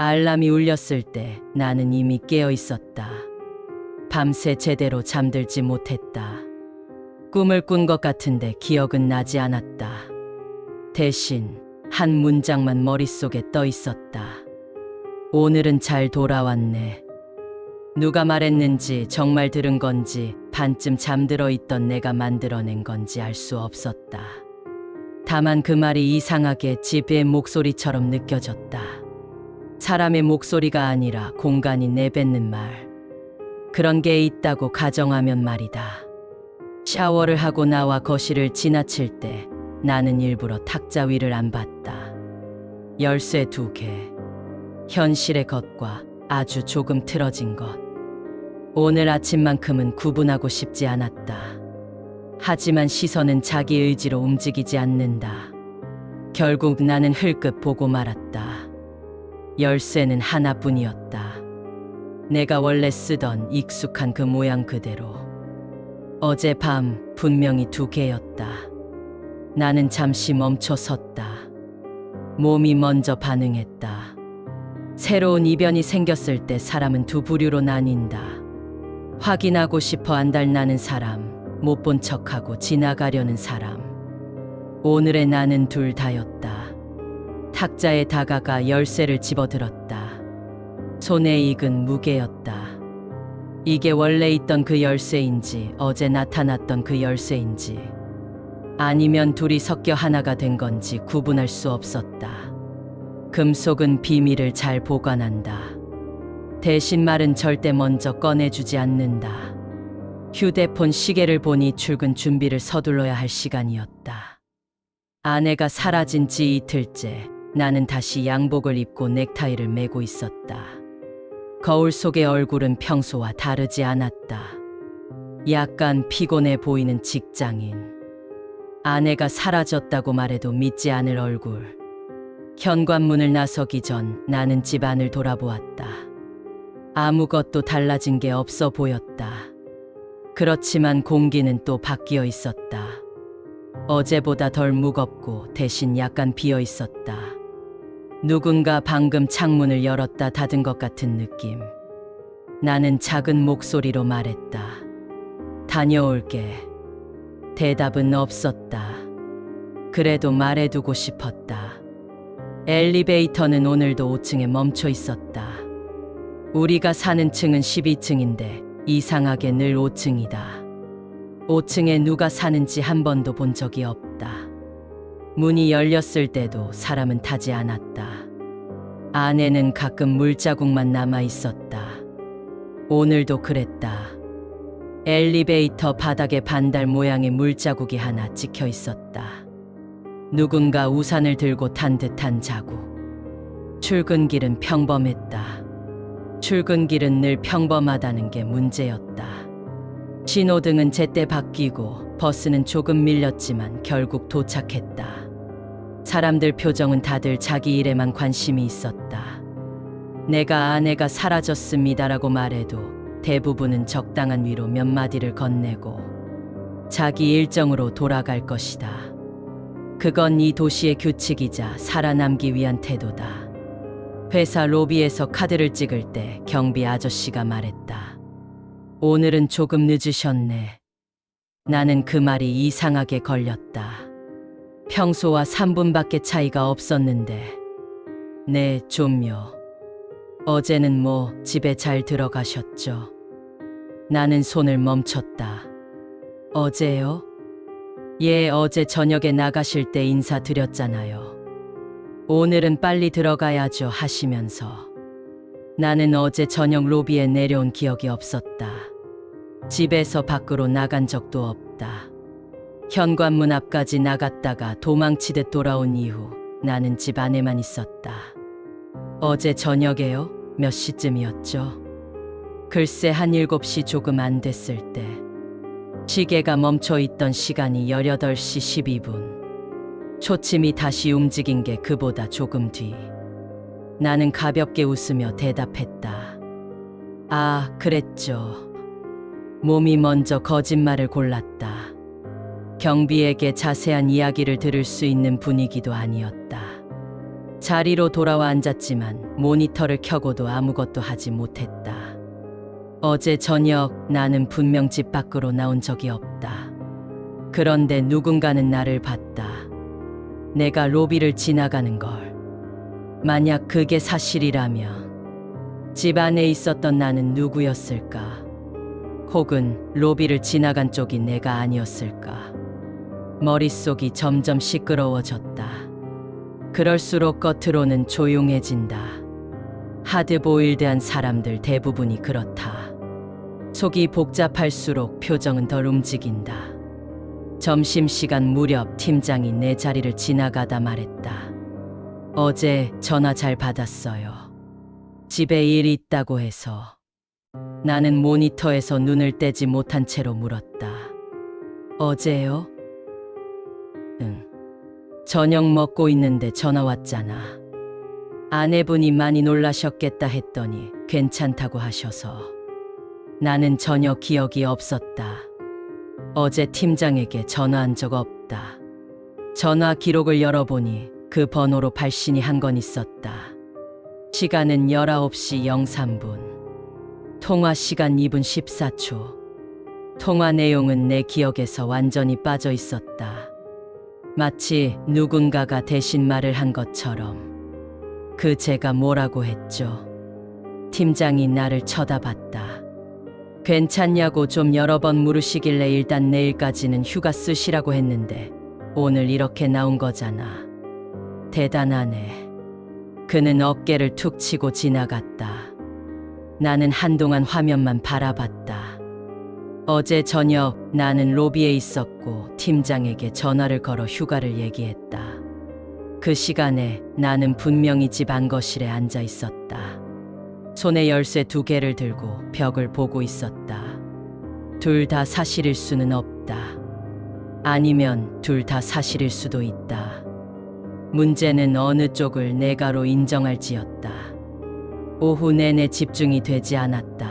알람이 울렸을 때 나는 이미 깨어 있었다. 밤새 제대로 잠들지 못했다. 꿈을 꾼 것 같은데 기억은 나지 않았다. 대신 한 문장만 머릿속에 떠 있었다. 오늘은 잘 돌아왔네. 누가 말했는지 정말 들은 건지 반쯤 잠들어 있던 내가 만들어낸 건지 알 수 없었다. 다만 그 말이 이상하게 집의 목소리처럼 느껴졌다. 사람의 목소리가 아니라 공간이 내뱉는 말. 그런 게 있다고 가정하면 말이다. 샤워를 하고 나와 거실을 지나칠 때 나는 일부러 탁자 위를 안 봤다. 열쇠 2개. 현실의 것과 아주 조금 틀어진 것. 오늘 아침만큼은 구분하고 싶지 않았다. 하지만 시선은 자기 의지로 움직이지 않는다. 결국 나는 흘끗 보고 말았다. 열쇠는 하나뿐이었다. 내가 원래 쓰던 익숙한 그 모양 그대로. 어젯밤 분명히 2개였다. 나는 잠시 멈춰 섰다. 몸이 먼저 반응했다. 새로운 이변이 생겼을 때 사람은 두 부류로 나뉜다. 확인하고 싶어 안달나는 사람, 못 본 척하고 지나가려는 사람. 오늘의 나는 둘 다였다. 탁자에 다가가 열쇠를 집어들었다. 손에 익은 무게였다. 이게 원래 있던 그 열쇠인지 어제 나타났던 그 열쇠인지 아니면 둘이 섞여 하나가 된 건지 구분할 수 없었다. 금속은 비밀을 잘 보관한다. 대신 말은 절대 먼저 꺼내주지 않는다. 휴대폰 시계를 보니 출근 준비를 서둘러야 할 시간이었다. 아내가 사라진 지 이틀째 나는 다시 양복을 입고 넥타이를 매고 있었다. 거울 속의 얼굴은 평소와 다르지 않았다. 약간 피곤해 보이는 직장인. 아내가 사라졌다고 말해도 믿지 않을 얼굴. 현관문을 나서기 전 나는 집안을 돌아보았다. 아무것도 달라진 게 없어 보였다. 그렇지만 공기는 또 바뀌어 있었다. 어제보다 덜 무겁고 대신 약간 비어 있었다. 누군가 방금 창문을 열었다 닫은 것 같은 느낌. 나는 작은 목소리로 말했다. 다녀올게. 대답은 없었다. 그래도 말해두고 싶었다. 엘리베이터는 오늘도 5층에 멈춰 있었다. 우리가 사는 층은 12층인데 이상하게 늘 5층이다. 5층에 누가 사는지 한 번도 본 적이 없다. 문이 열렸을 때도 사람은 타지 않았다. 안에는 가끔 물자국만 남아 있었다. 오늘도 그랬다. 엘리베이터 바닥에 반달 모양의 물자국이 하나 찍혀 있었다. 누군가 우산을 들고 탄 듯한 자국. 출근길은 평범했다. 출근길은 늘 평범하다는 게 문제였다. 신호등은 제때 바뀌고 버스는 조금 밀렸지만 결국 도착했다. 사람들 표정은 다들 자기 일에만 관심이 있었다. 내가 아내가 사라졌습니다라고 말해도 대부분은 적당한 위로 몇 마디를 건네고 자기 일정으로 돌아갈 것이다. 그건 이 도시의 규칙이자 살아남기 위한 태도다. 회사 로비에서 카드를 찍을 때 경비 아저씨가 말했다. 오늘은 조금 늦으셨네. 나는 그 말이 이상하게 걸렸다. 평소와 3분밖에 차이가 없었는데. 네, 좀요. 어제는 뭐 집에 잘 들어가셨죠? 나는 손을 멈췄다. 어제요? 예, 어제 저녁에 나가실 때 인사드렸잖아요. 오늘은 빨리 들어가야죠 하시면서. 나는 어제 저녁 로비에 내려온 기억이 없었다. 집에서 밖으로 나간 적도 없다. 현관문 앞까지 나갔다가 도망치듯 돌아온 이후 나는 집 안에만 있었다. 어제 저녁에요? 몇 시쯤이었죠? 글쎄 한 7시 조금 안 됐을 때. 시계가 멈춰 있던 시간이 18시 12분. 초침이 다시 움직인 게 그보다 조금 뒤. 나는 가볍게 웃으며 대답했다. 아, 그랬죠. 몸이 먼저 거짓말을 골랐다. 경비에게 자세한 이야기를 들을 수 있는 분위기도 아니었다. 자리로 돌아와 앉았지만 모니터를 켜고도 아무것도 하지 못했다. 어제 저녁 나는 분명 집 밖으로 나온 적이 없다. 그런데 누군가는 나를 봤다. 내가 로비를 지나가는 걸. 만약 그게 사실이라면 집 안에 있었던 나는 누구였을까? 혹은 로비를 지나간 쪽이 내가 아니었을까? 머릿속이 점점 시끄러워졌다. 그럴수록 겉으로는 조용해진다. 하드보일드한 사람들 대부분이 그렇다. 속이 복잡할수록 표정은 덜 움직인다. 점심시간 무렵 팀장이 내 자리를 지나가다 말했다. 어제 전화 잘 받았어요. 집에 일이 있다고 해서. 나는 모니터에서 눈을 떼지 못한 채로 물었다. 어제요? 응. 저녁 먹고 있는데 전화 왔잖아. 아내분이 많이 놀라셨겠다 했더니 괜찮다고 하셔서. 나는 전혀 기억이 없었다. 어제 팀장에게 전화한 적 없다. 전화 기록을 열어보니 그 번호로 발신이 한 건 있었다. 시간은 19시 03분. 통화 시간 2분 14초. 통화 내용은 내 기억에서 완전히 빠져 있었다. 마치 누군가가 대신 말을 한 것처럼. 제가 뭐라고 했죠? 팀장이 나를 쳐다봤다. 괜찮냐고 좀 여러 번 물으시길래 일단 내일까지는 휴가 쓰시라고 했는데 오늘 이렇게 나온 거잖아. 대단하네. 그는 어깨를 툭 치고 지나갔다. 나는 한동안 화면만 바라봤다. 어제 저녁 나는 로비에 있었고 팀장에게 전화를 걸어 휴가를 얘기했다. 그 시간에 나는 분명히 집 안거실에 앉아 있었다. 손에 열쇠 2개를 들고 벽을 보고 있었다. 둘 다 사실일 수는 없다. 아니면 둘 다 사실일 수도 있다. 문제는 어느 쪽을 내가로 인정할지였다. 오후 내내 집중이 되지 않았다.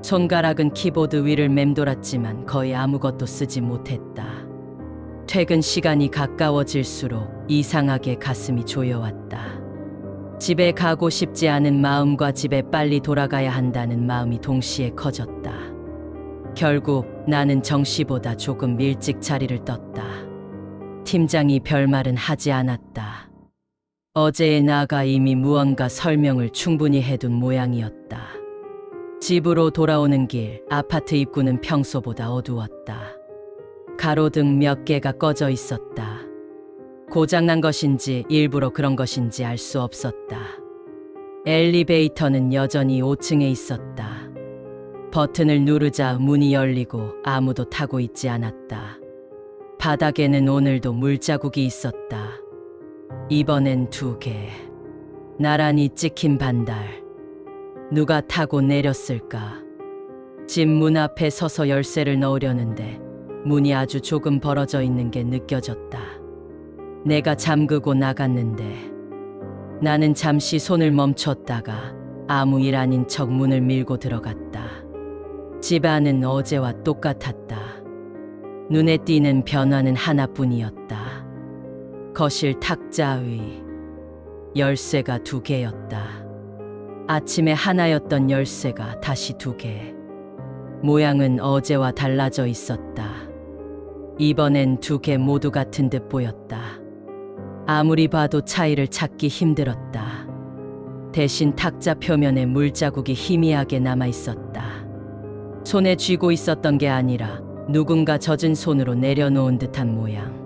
손가락은 키보드 위를 맴돌았지만 거의 아무것도 쓰지 못했다. 퇴근 시간이 가까워질수록 이상하게 가슴이 조여왔다. 집에 가고 싶지 않은 마음과 집에 빨리 돌아가야 한다는 마음이 동시에 커졌다. 결국 나는 정시보다 조금 일찍 자리를 떴다. 팀장이 별말은 하지 않았다. 어제의 나가 이미 무언가 설명을 충분히 해둔 모양이었다. 집으로 돌아오는 길, 아파트 입구는 평소보다 어두웠다. 가로등 몇 개가 꺼져 있었다. 고장난 것인지 일부러 그런 것인지 알 수 없었다. 엘리베이터는 여전히 5층에 있었다. 버튼을 누르자 문이 열리고 아무도 타고 있지 않았다. 바닥에는 오늘도 물자국이 있었다. 이번엔 2개. 나란히 찍힌 반달. 누가 타고 내렸을까? 집 문 앞에 서서 열쇠를 넣으려는데 문이 아주 조금 벌어져 있는 게 느껴졌다. 내가 잠그고 나갔는데 나는 잠시 손을 멈췄다가 아무 일 아닌 척 문을 밀고 들어갔다. 집 안은 어제와 똑같았다. 눈에 띄는 변화는 하나뿐이었다. 거실 탁자 위 열쇠가 2개였다. 아침에 하나였던 열쇠가 다시 2개. 모양은 어제와 달라져 있었다. 이번엔 2개 모두 같은 듯 보였다. 아무리 봐도 차이를 찾기 힘들었다. 대신 탁자 표면에 물자국이 희미하게 남아 있었다. 손에 쥐고 있었던 게 아니라 누군가 젖은 손으로 내려놓은 듯한 모양.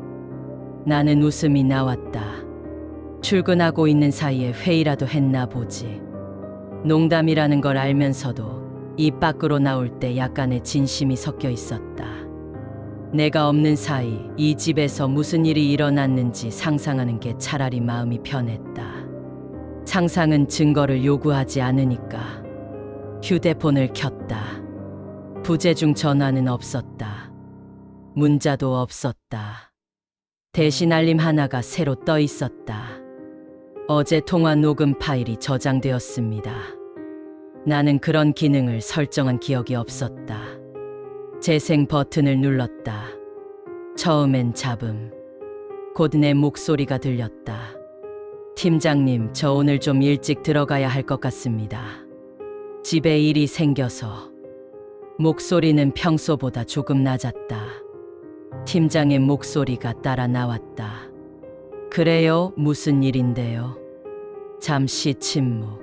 나는 웃음이 나왔다. 출근하고 있는 사이에 회의라도 했나 보지. 농담이라는 걸 알면서도 입 밖으로 나올 때 약간의 진심이 섞여 있었다. 내가 없는 사이 이 집에서 무슨 일이 일어났는지 상상하는 게 차라리 마음이 편했다. 상상은 증거를 요구하지 않으니까. 휴대폰을 켰다. 부재중 전화는 없었다. 문자도 없었다. 대신 알림 하나가 새로 떠 있었다. 어제 통화 녹음 파일이 저장되었습니다. 나는 그런 기능을 설정한 기억이 없었다. 재생 버튼을 눌렀다. 처음엔 잡음. 곧 내 목소리가 들렸다. 팀장님, 저 오늘 좀 일찍 들어가야 할 것 같습니다. 집에 일이 생겨서. 목소리는 평소보다 조금 낮았다. 팀장의 목소리가 따라 나왔다. 그래요? 무슨 일인데요? 잠시 침묵.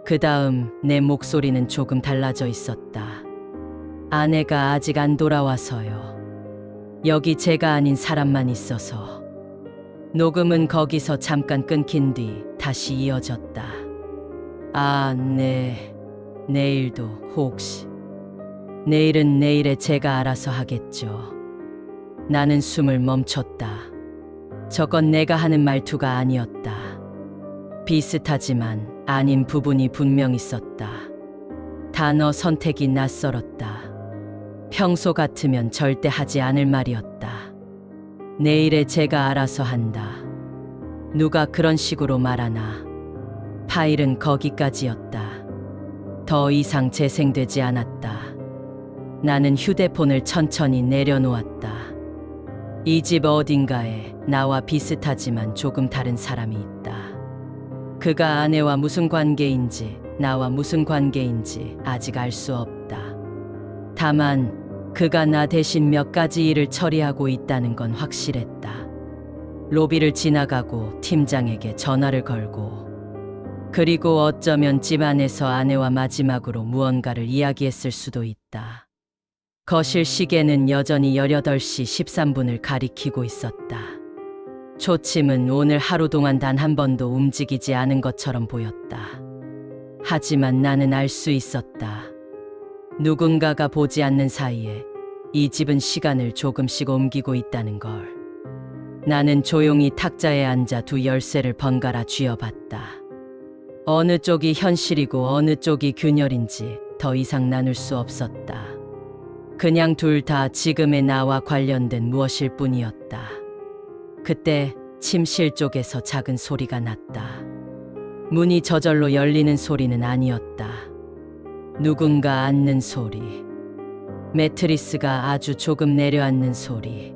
그 다음 내 목소리는 조금 달라져 있었다. 아내가 아직 안 돌아와서요. 여기 제가 아닌 사람만 있어서. 녹음은 거기서 잠깐 끊긴 뒤 다시 이어졌다. 아, 네. 내일도 혹시. 내일은 내일에 제가 알아서 하겠죠. 나는 숨을 멈췄다. 저건 내가 하는 말투가 아니었다. 비슷하지만 아닌 부분이 분명 있었다. 단어 선택이 낯설었다. 평소 같으면 절대 하지 않을 말이었다. 내일에 제가 알아서 한다. 누가 그런 식으로 말하나. 파일은 거기까지였다. 더 이상 재생되지 않았다. 나는 휴대폰을 천천히 내려놓았다. 이 집 어딘가에 나와 비슷하지만 조금 다른 사람이 있다. 그가 아내와 무슨 관계인지, 나와 무슨 관계인지 아직 알 수 없다. 다만 그가 나 대신 몇 가지 일을 처리하고 있다는 건 확실했다. 로비를 지나가고 팀장에게 전화를 걸고, 그리고 어쩌면 집 안에서 아내와 마지막으로 무언가를 이야기했을 수도 있다. 거실 시계는 여전히 18시 13분을 가리키고 있었다. 초침은 오늘 하루 동안 단 한 번도 움직이지 않은 것처럼 보였다. 하지만 나는 알 수 있었다. 누군가가 보지 않는 사이에 이 집은 시간을 조금씩 옮기고 있다는 걸. 나는 조용히 탁자에 앉아 두 열쇠를 번갈아 쥐어봤다. 어느 쪽이 현실이고 어느 쪽이 균열인지 더 이상 나눌 수 없었다. 그냥 둘 다 지금의 나와 관련된 무엇일 뿐이었다. 그때 침실 쪽에서 작은 소리가 났다. 문이 저절로 열리는 소리는 아니었다. 누군가 앉는 소리. 매트리스가 아주 조금 내려앉는 소리.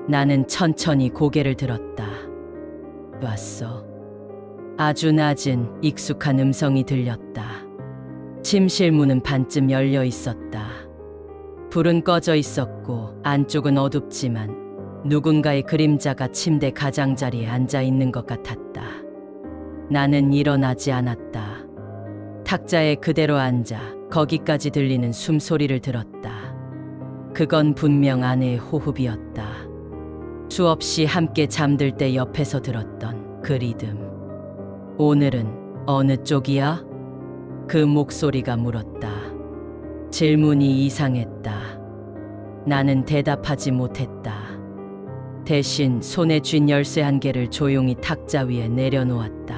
나는 천천히 고개를 들었다. 왔어. 아주 낮은 익숙한 음성이 들렸다. 침실 문은 반쯤 열려 있었다. 불은 꺼져 있었고 안쪽은 어둡지만 누군가의 그림자가 침대 가장자리에 앉아 있는 것 같았다. 나는 일어나지 않았다. 탁자에 그대로 앉아 거기까지 들리는 숨소리를 들었다. 그건 분명 아내의 호흡이었다. 수없이 함께 잠들 때 옆에서 들었던 그 리듬. 오늘은 어느 쪽이야? 그 목소리가 물었다. 질문이 이상했다. 나는 대답하지 못했다. 대신 손에 쥔 열쇠 한 개를 조용히 탁자 위에 내려놓았다.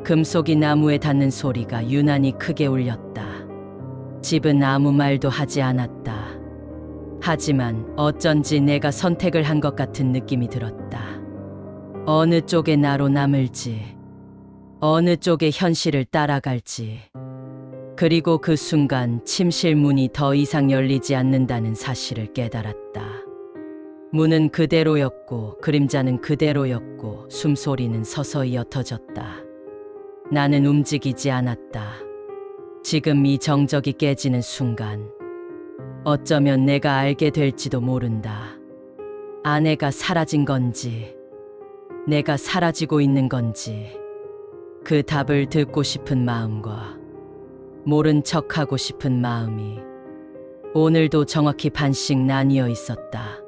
금속이 나무에 닿는 소리가 유난히 크게 울렸다. 집은 아무 말도 하지 않았다. 하지만 어쩐지 내가 선택을 한 것 같은 느낌이 들었다. 어느 쪽에 나로 남을지, 어느 쪽에 현실을 따라갈지. 그리고 그 순간 침실 문이 더 이상 열리지 않는다는 사실을 깨달았다. 문은 그대로였고 그림자는 그대로였고 숨소리는 서서히 옅어졌다. 나는 움직이지 않았다. 지금 이 정적이 깨지는 순간 어쩌면 내가 알게 될지도 모른다. 아내가 사라진 건지 내가 사라지고 있는 건지 그 답을 듣고 싶은 마음과 모른 척하고 싶은 마음이 오늘도 정확히 반씩 나뉘어 있었다.